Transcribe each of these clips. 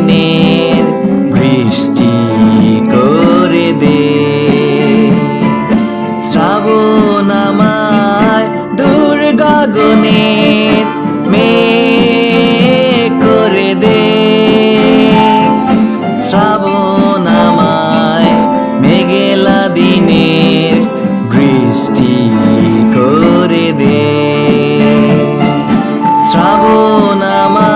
দিনের বৃষ্টি করে দে। শ্রাবণ আমায় দূর গগনের মেঘ করে দে। শ্রাবণ আমায় মেঘলা দিনের বৃষ্টি করে দে। শ্রাবণ আমায়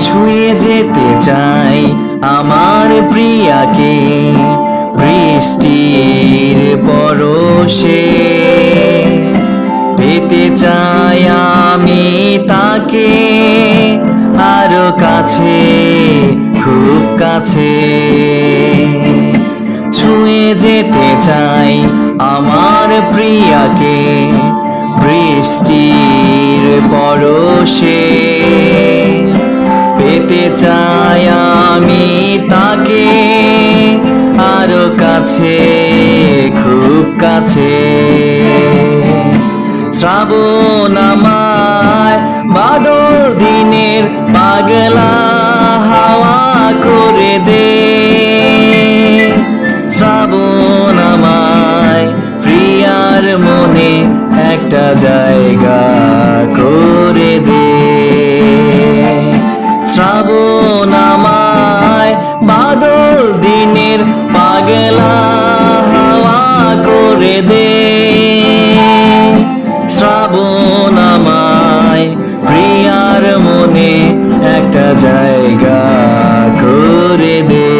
ছুঁয়ে যেতে চাই আমার প্রিয়াকে বৃষ্টির পরশে। পেতে চাই আমি তাকে আরো কাছে, খুব কাছে। ছুঁয়ে যেতে চাই আমার প্রিয়াকে বৃষ্টির পরশে। পেতে চাই আমি তাকে আরো কাছে, খুব কাছে। শ্রাবণ আমায় বাদল দিনের পাগলা হাওয়া করে দে। শ্রাবণ আমায় প্রিয়ার মনে একটা জায়গা করে দে। শ্রাবণ আমায় বাদল দিনের পাগলা হাওয়া করে দে। শ্রাবণ আমায় প্রিয়ার মনে একটা জায়গা করে দে।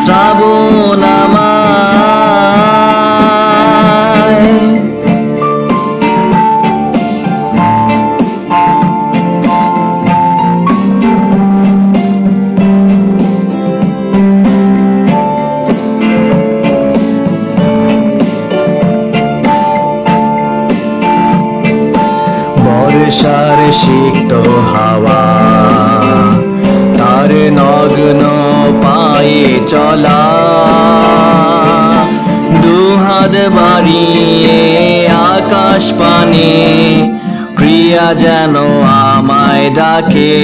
শ্রাবণ আমায় বর্ষার সিক্ত হাওয়া তার নগ্ন পায়ে চলা। দুহাত বাড়িয়ে আকাশ পানে প্রিয়া যেন আমায় ডাকে।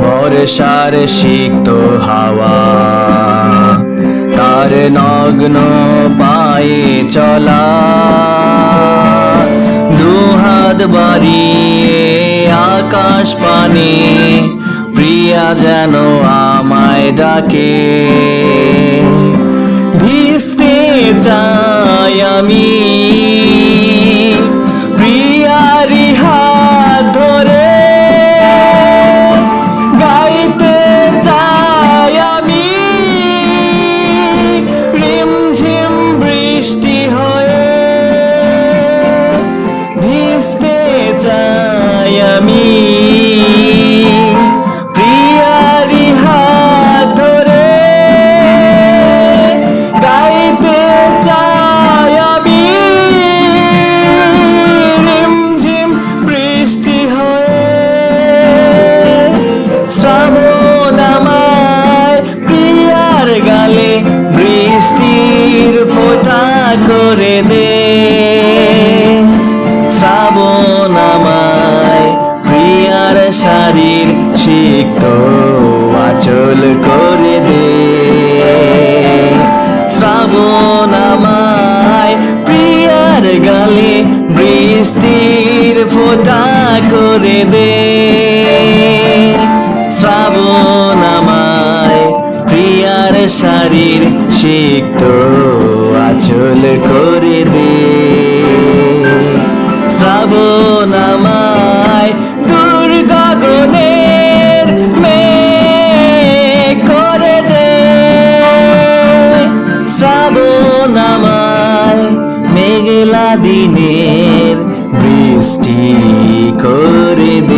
বর্ষার সিক্ত হাওয়া তার নগ্ন পায়ে চলা। দুহাত বাড়িয়ে আকাশ পানে প্রিয়া যেন আমায় ডাকে। ভিজতে চাই আমি প্রিয়ারি হাত ধরে। গাইতে চাই আমি রিমঝিম বৃষ্টি হয়ে। ভিজতে চাই আমি প্রিয়ারি হাত ধরে। গাইতে চাই আমি রিমঝিম বৃষ্টি হয়ে। শ্রাবণ আমায় প্রিয়ার গালে বৃষ্টির ফোঁটা করে দে। শ্রাবণ আমায় প্রিয়ার শাড়ির সিক্ত আঁচল করে দে। শ্রাবণ আমায় প্রিয়ার গালে বৃষ্টির ফোঁটা করে দে। শ্রাবণ আমায় প্রিয়ার শাড়ির সিক্ত আঁচল করে দে। শ্রাবণ আমায় দূর গগনের মেঘ করে দে। শ্রাবণ আমায় মেঘলা দিনের বৃষ্টি করে দে।